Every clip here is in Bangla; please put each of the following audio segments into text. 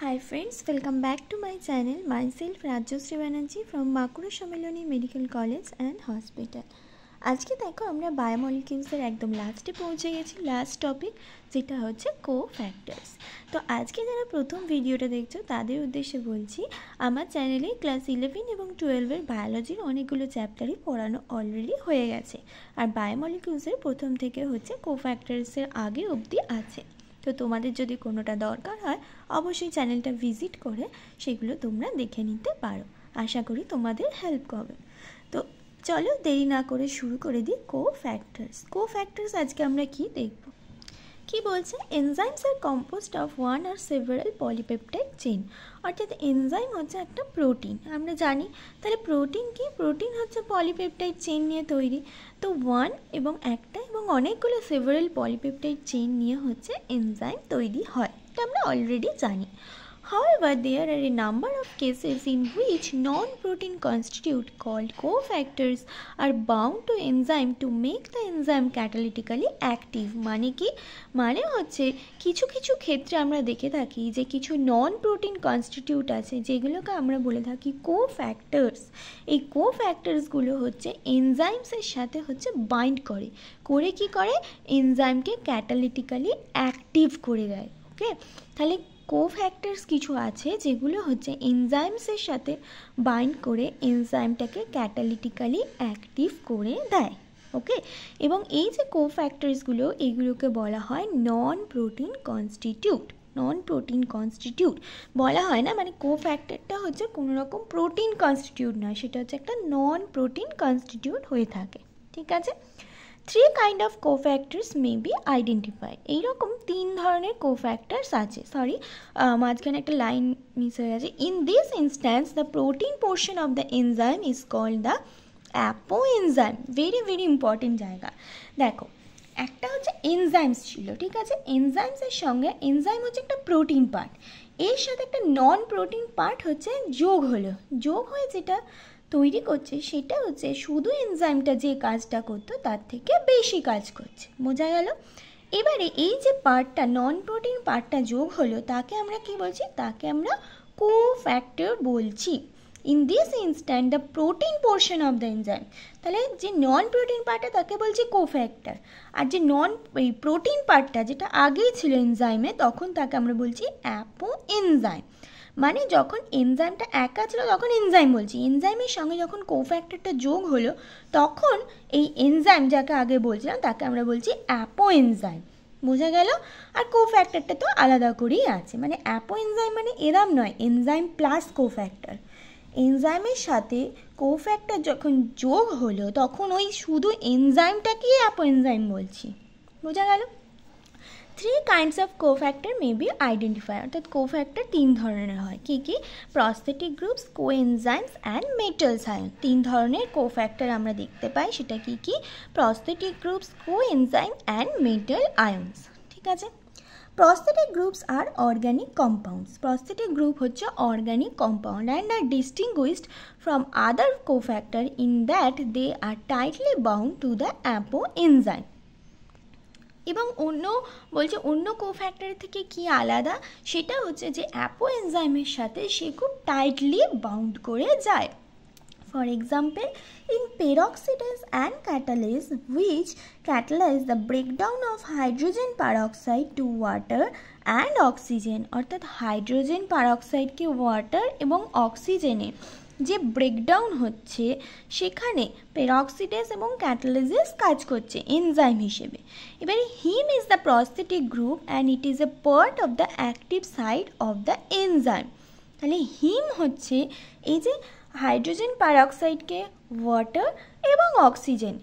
Hi friends, welcome back to my channel. Myself Rajyasree Banerjee from Bankura Samiloni Medical College and Hospital. আজকে দেখো আমরা বায়োমলিকিউলসের একদম লাস্টে পৌঁছে গেছি। লাস্ট টপিক যেটা হচ্ছে কোফ্যাক্টরস। তো আজকে যারা প্রথম ভিডিওটা দেখছো তাদের উদ্দেশ্যে বলছি, আমার চ্যানেলে ক্লাস 11 এবং 12-এর বায়োলজির অনেকগুলো চ্যাপ্টারই পড়ানো অলরেডি হয়ে গেছে, আর বায়োমলিকিউলসের প্রথম থেকে হচ্ছে কোফ্যাক্টরসের আগে অবধি আছে। তো তোমাদের যদি কোনোটা দরকার হয় অবশ্যই চ্যানেলটা ভিজিট করে সেগুলো তোমরা দেখে নিতে পারো। আশা করি তোমাদের হেল্প করবে। তো চলো দেরি না করে শুরু করে দিই। কোফ্যাক্টরস আজকে আমরা কি দেখব, কি বলছে? Enzymes are composed of one or several polypeptide chain. অর্থাৎ এনজাইম হচ্ছে একটা প্রোটিন, আমরা জানি। তাহলে প্রোটিন কি? প্রোটিন হচ্ছে পলিপেপটাইড চেইন নিয়ে তৈরি। তো ওয়ান এবং একটা এবং অনেকগুলো সেভারাল পলিপেপটাইড চেইন নিয়ে হচ্ছে এনজাইম তৈরি হয়, এটা আমরা অলরেডি জানি। However, there are a number of cases in which non-protein constituent called cofactors are bound to enzyme to make the enzyme catalytically active. মানে কি? মানে হচ্ছে কিছু কিছু ক্ষেত্রে আমরা দেখে থাকি যে কিছু নন প্রোটিন কনস্টিটিউট আছে যেগুলোকে আমরা বলে থাকি কোফ্যাক্টরস। এই কোফ্যাক্টরসগুলো হচ্ছে এনজাইমসের সাথে হচ্ছে বাইন্ড করে কি করে? এনজাইমকে ক্যাটালিটিক্যালি অ্যাক্টিভ করে দেয়। ওকে, তাহলে কোফ্যাক্টরস কিছু আছে যেগুলো হচ্ছে এনজাইমসের সাথে বাইন্ড করে এনজাইমটাকে ক্যাটালিটিক্যালি অ্যাক্টিভ করে দেয়। ওকে, এবং এই যে কোফ্যাক্টরসগুলো এগুলোকে বলা হয় নন প্রোটিন কনস্টিটিউট বলা হয় না, মানে কোফ্যাক্টরটা হচ্ছে কোনো রকম প্রোটিন কনস্টিটিউট নয়, সেটা হচ্ছে একটা নন প্রোটিন কনস্টিটিউট হয়ে থাকে। ঠিক আছে, 3 kind of cofactors may be identified. এইরকম 3 ধরনের কোফ্যাক্টরস আছে। মাঝখানে একটা লাইন মিস হয়ে গেছে। In this instance the protein portion of the enzyme is called the apo enzyme. Very very important জায়গা। দেখো, একটা হচ্ছে এনজাইমস ছিল, ঠিক আছে। এনজাইমসের সঙ্গে এনজাইম হচ্ছে একটা প্রোটিন পার্ট, এর সাথে একটা নন প্রোটিন পার্ট হচ্ছে যোগ হয়ে যেটা তৈরি করছে সেটা হচ্ছে শুধু এনজাইমটা যে কাজটা করতো তার থেকে বেশি কাজ করছে। বোঝা গেল? এবারে এই যে পার্টটা নন প্রোটিন পার্টটা যোগ হলো তাকে আমরা কি বলছি? তাকে আমরা কোফ্যাক্টর বলছি। In this instant the protein portion of the enzyme, তাহলে যে নন প্রোটিন পার্টটা তাকে বলছি কোফ্যাক্টর, আর যে এই প্রোটিন পার্টটা যেটা আগেই ছিল এনজাইমে তখন তাকে আমরা বলছি অ্যাপো এনজাইম। মানে যখন এনজাইমটা একা ছিল তখন এনজাইম বলছি, এনজাইমের সঙ্গে যখন কোফ্যাক্টরটা যোগ হলো তখন এই এনজাইম যাকে আগে বলছিলাম তাকে আমরা বলছি অ্যাপো এনজাইম। বোঝা গেল? আর কোফ্যাক্টরটা তো আলাদা করেই আছে, মানে অ্যাপো এনজাইম মানে এরম নয় এনজাইম প্লাস কোফ্যাক্টর। এনজাইমের সাথে কোফ্যাক্টর যখন যোগ হলো তখন ওই শুধু এনজাইমটাকেই অ্যাপো এনজাইম বলছি। বোঝা গেল? 3 kinds of cofactor may be identified. অর্থাৎ কোফ্যাক্টর 3 ধরনের হয়। কি কি? Prosthetic groups, coenzymes and metals ion. 3 ধরনের কোফ্যাক্টর আমরা দেখতে পাই। সেটা কি কি? Prosthetic groups, coenzyme and metal ions. ঠিক আছে। Prosthetic groups are organic compounds. Prosthetic group হচ্ছে organic compound and are distinguished from other cofactor in that they are tightly bound to the apo enzyme. এবং অন্য কোফ্যাক্টরের থেকে কি আলাদা? সেটা হচ্ছে যে অ্যাপো এনজাইমের সাথে সে খুব টাইটলি বাউন্ড করে যায়। For example, in peroxidase and catalase which catalyse the breakdown of hydrogen peroxide to water and oxygen. অর্থাৎ হাইড্রোজেন পারঅক্সাইডকে ওয়াটার এবং অক্সিজেনে যে ব্রেকডাউন হচ্ছে সেখানে পেরক্সিডেজ এবং ক্যাটালিসিস কাজ করছে এনজাইম হিসেবে। এবারে him is the prosthetic group and it is a part of the active side of the enzyme. তাহলে হিম হচ্ছে এই যে হাইড্রোজেন পারঅক্সাইডকে ওয়াটার এবং অক্সিজেন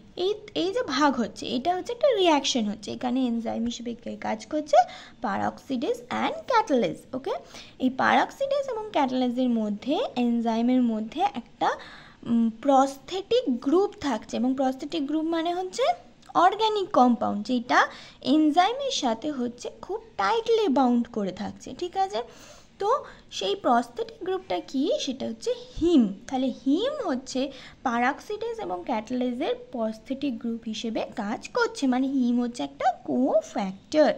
এই যে ভাগ হচ্ছে এটা হচ্ছে একটা রিয়াকশন হচ্ছে, এখানে এনজাইম হিসেবে কাজ করছে পারঅক্সিডেজ অ্যান্ড ক্যাটালেজ। ওকে, এই পারঅক্সিডেজ এবং ক্যাটালেজের মধ্যে এনজাইমের মধ্যে একটা প্রস্থেটিক গ্রুপ থাকছে, এবং প্রস্থেটিক গ্রুপ মানে হচ্ছে অর্গানিক কম্পাউন্ড যেটা এনজাইমের সাথে হচ্ছে খুব টাইটলি বাউন্ড করে থাকছে। ঠিক আছে, তো সেই প্রস্থেটিক গ্রুপটা কি? সেটা হচ্ছে হিম। তাহলে হিম হচ্ছে পারঅক্সিডেজ এবং ক্যাটালেজের প্রস্থেটিক গ্রুপ হিসেবে কাজ করছে, মানে হিম হচ্ছে একটা কোফ্যাক্টর।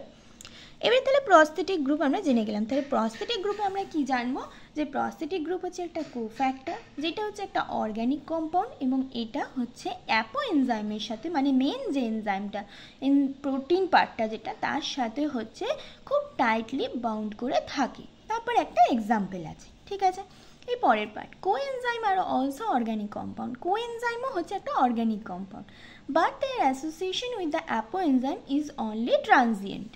এবারে তাহলে প্রস্থেটিক গ্রুপ আমরা জেনে গেলাম। তাহলে প্রস্থেটিক গ্রুপে আমরা কি জানবো, যে প্রস্থেটিক গ্রুপ হচ্ছে একটা কোফ্যাক্টর, যেটা হচ্ছে একটা অর্গ্যানিক কম্পাউন্ড, এবং এটা হচ্ছে অ্যাপো এনজাইমের সাথে, মানে মেন যে এনজাইমটা প্রোটিন পার্টটা যেটা, তার সাথে হচ্ছে খুব টাইটলি বাউন্ড করে থাকে। তারপর একটা এক্সাম্পল আছে, ঠিক আছে। এই পরের part, coenzyme are also organic compound. কোএনজাইমও হচ্ছে একটা organic compound, but their association with the apo enzyme is only transient.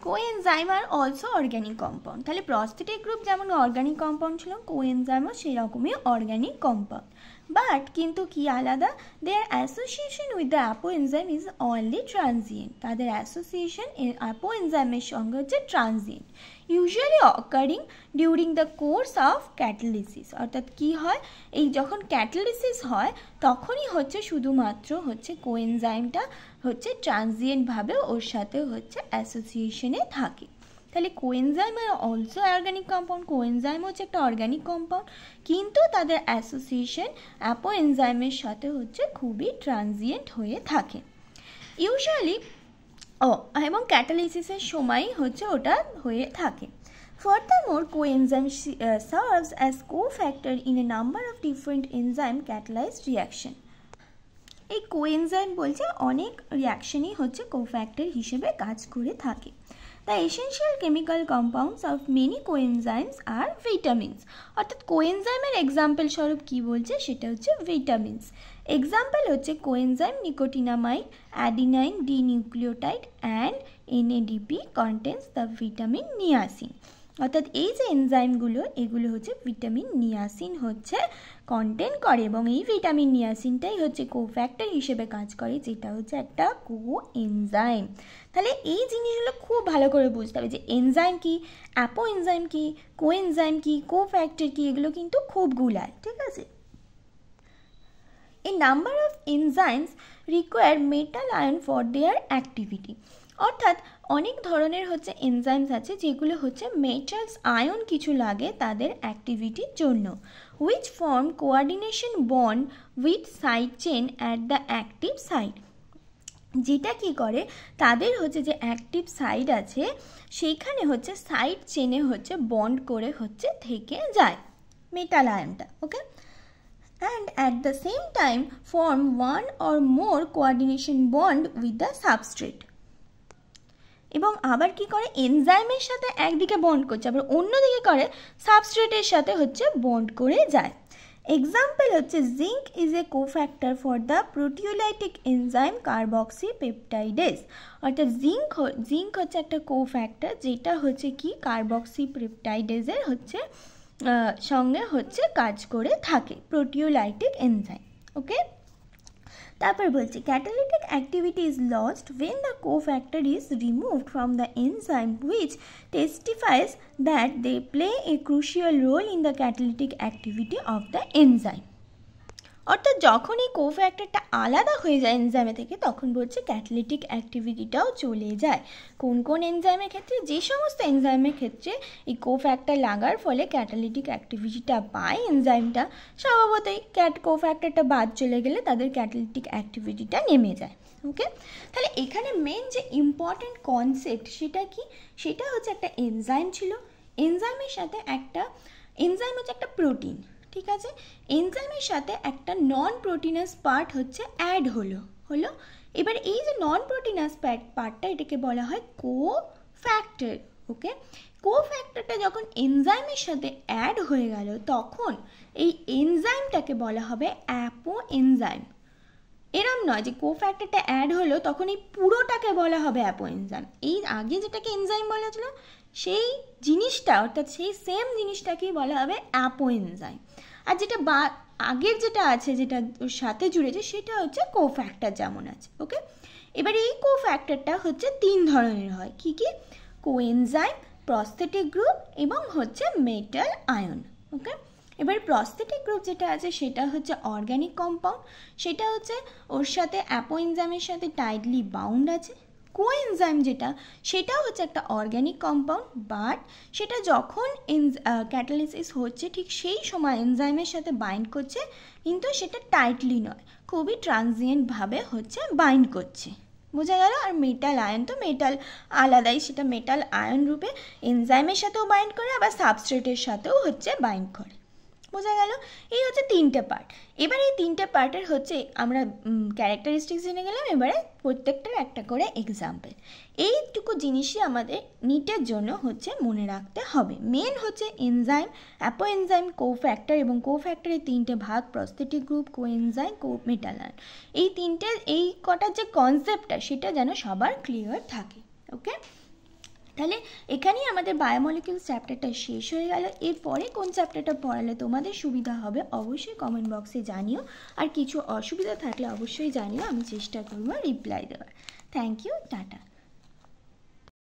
Coenzyme are also organic compound. তাহলে প্রস্থেটিক গ্রুপ যেমন অর্গ্যানিক কম্পাউন্ড ছিল, কোএনজাইমও সেরকমই অর্গ্যানিক কম্পাউন্ড, বাট কিন্তু কি আলাদা, their association with the apo enzyme is only transient. তাদের অ্যাসোসিয়েশন অ্যাপো এনজাইমের সঙ্গে হচ্ছে transient, usually occurring during the course of catalysis. অর্থাৎ কি হয়, এই যখন ক্যাটালিসিস হয় তখনই হচ্ছে শুধুমাত্র হচ্ছে কোএনজাইমটা হচ্ছে ট্রানজিয়েন্টভাবে ওর সাথে হচ্ছে অ্যাসোসিয়েশনে থাকে। তাহলে coenzyme are also organic compound, coenzyme হচ্ছে একটা অর্গ্যানিক কম্পাউন্ড, কিন্তু তাদের অ্যাসোসিয়েশন অ্যাপো এনজাইমের সাথে হচ্ছে খুবই ট্রানজিয়েন্ট হয়ে থাকে ইউজুয়ালি, এবং ক্যাটালিসিসের সময় হচ্ছে ওটা হয়ে থাকে। Furthermore, coenzyme serves as cofactor in a number of different enzyme catalyzed reaction. এই কোএনজাইম বলছে অনেক রিয়াকশনই হচ্ছে কোফ্যাক্টর হিসেবে কাজ করে থাকে। The essential chemical compounds of many coenzymes are vitamins. অর্থাৎ কোএনজাইমের এক্সাম্পল স্বরূপ কী বলছে, সেটা হচ্ছে ভিটামিনস। এক্সাম্পল হচ্ছে coenzyme nicotinamide, adenine dinucleotide and NADP contains the vitamin niacin. অর্থাৎ এই যে এনজাইমগুলো, এগুলো হচ্ছে ভিটামিন নিয়াসিন হচ্ছে কন্টেন্ট করে, এবং এই ভিটামিন নিয়াসিনটাই হচ্ছে কোফ্যাক্টর হিসেবে কাজ করে, যেটা হচ্ছে একটা কোএনজাইম। তাহলে এই জিনিসগুলো খুব ভালো করে বুঝতে হবে যে এনজাইম কি, অ্যাপো এনজাইম কি, কোএনজাইম কি, কোফ্যাক্টর কি, এগুলো কিন্তু খুব গুলায়, ঠিক আছে। A number of enzymes require metal ion for their activity. অর্থাৎ অনেক ধরনের হচ্ছে এনজাইমস আছে যেগুলো হচ্ছে মেটালস আয়ন কিছু লাগে তাদের অ্যাক্টিভিটির জন্য, which form coordination bond with side chain at the active site. যেটা কি করে, তাদের হচ্ছে যে অ্যাক্টিভ সাইড আছে সেইখানে হচ্ছে সাইড চেনে হচ্ছে বন্ড করে হচ্ছে থেকে যায় মেটাল আয়নটা, okay. And at the same time form one or more coordination bond with the substrate. এবং আবার কি করে, এনজাইমের সাথে একদিকে বন্ড করছে, আবার অন্যদিকে করে সাবস্ট্রেটের সাথে হচ্ছে বন্ড করে যায়। এক্সাম্পল হচ্ছে zinc is a cofactor for the proteolytic enzyme carboxy peptidase. অর্থাৎ জিঙ্ক হচ্ছে একটা কোফ্যাক্টর যেটা হচ্ছে কি কার্বক্সি পেপটাইডেজের হচ্ছে সঙ্গে হচ্ছে কাজ করে থাকে, প্রোটিওলাইটিক এনজাইম, ওকে। তারপর বলছে catalytic activity is lost when the cofactor is removed from the enzyme, which testifies that they play a crucial role in the catalytic activity of the enzyme. অর্থাৎ যখন এই কোফ্যাক্টরটা আলাদা হয়ে যায় এনজাইমে থেকে, তখন বলছে ক্যাটালিটিক অ্যাক্টিভিটিটাও চলে যায়। কোন কোন এনজাইমের ক্ষেত্রে, যে সমস্ত এনজাইমের ক্ষেত্রে এই কোফ্যাক্টর লাগার ফলে ক্যাটালিটিক অ্যাক্টিভিটিটা পায় এনজাইমটা, স্বভাবতই কোফ্যাক্টরটা বাদ চলে গেলে তাদের ক্যাটালিটিক অ্যাক্টিভিটিটা নেমে যায়, ওকে। তাহলে এখানে মেন যে ইম্পর্টেন্ট কনসেপ্ট সেটা কি, সেটা হচ্ছে একটা এনজাইম ছিল, এনজাইমের সাথে একটা এনজাইম হচ্ছে একটা প্রোটিন, ঠিক আছে। এনজাইমের সাথে একটা নন প্রোটিনাস পার্ট হচ্ছে অ্যাড হলো। এবার এই যে নন প্রোটিনাস পার্টটা, এটাকে বলা হয় কোফ্যাক্টর, ওকে। কোফ্যাক্টরটা যখন এনজাইমের সাথে অ্যাড হয়ে গেল, তখন এই এনজাইমটাকে বলা হবে অ্যাপো এনজাইম। এরম নয় যে কোফ্যাক্টরটা অ্যাড হলো তখন এই পুরোটাকে বলা হবে অ্যাপো এনজাইম। এই আগে যেটাকে এনজাইম বলা ছিল সেই জিনিসটা, অর্থাৎ সেই সেম জিনিসটাকেই বলা হবে অ্যাপো এনজাইম। আর যেটা আগের যেটা আছে, যেটা ওর সাথে জুড়েছে, সেটা হচ্ছে কোফ্যাক্টর যেমন আছে, ওকে। এবার এই কোফ্যাক্টরটা হচ্ছে তিন ধরনের হয়, কি কি, কোএনজাইম, প্রস্থেটিক গ্রুপ এবং হচ্ছে মেটাল আয়ন, ওকে। এবার প্রস্থেটিক গ্রুপ যেটা আছে সেটা হচ্ছে অর্গ্যানিক কম্পাউন্ড, সেটা হচ্ছে ওর সাথে অ্যাপো এনজাইমের সাথে টাইটলি বাউন্ড আছে। কোএনজাইম যেটা, সেটাও হচ্ছে একটা অর্গ্যানিক কম্পাউন্ড, বাট সেটা যখন ক্যাটালিসিস হচ্ছে ঠিক সেই সময় এনজাইমের সাথে বাইন্ড করছে, কিন্তু সেটা টাইটলি নয়, খুবই ট্রানজিয়েন্টভাবে হচ্ছে বাইন্ড করছে, বোঝা গেল? আর মেটাল আয়ন তো মেটাল আলাদাই, সেটা মেটাল আয়ন রূপে এনজাইমের সাথেও বাইন্ড করে, আবার সাবস্ট্রেটের সাথেও হচ্ছে বাইন্ড করে। বোঝা গেল? এই হচ্ছে 3টে পার্ট। এবার এই 3টে পার্টের হচ্ছে আমরা ক্যারেক্টারিস্টিক্স জেনে গেলাম, এবারে প্রত্যেকটার একটা করে এক্সাম্পল। এইটুকু জিনিসই আমাদের নিটের জন্য হচ্ছে মনে রাখতে হবে। মেন হচ্ছে এনজাইম, অ্যাপো এনজাইম, কোফ্যাক্টর, এবং কোফ্যাক্টরের 3টে ভাগ, prosthetic group, coenzyme, metal ion. এই কটার যে কনসেপ্টটা সেটা যেন সবার ক্লিয়ার থাকে। ওকে, তাহলে এখানেই আমাদের বায়োমলিকিউলস চ্যাপ্টারটা শেষ হয়ে গেল। এরপরে কোন চ্যাপ্টারটা পড়ালে তোমাদের সুবিধা হবে অবশ্যই কমেন্ট বক্সে জানিও, আর কিছু অসুবিধা থাকলে অবশ্যই জানিও, আমি চেষ্টা করবো রিপ্লাই দেওয়ার। Thank you, tata.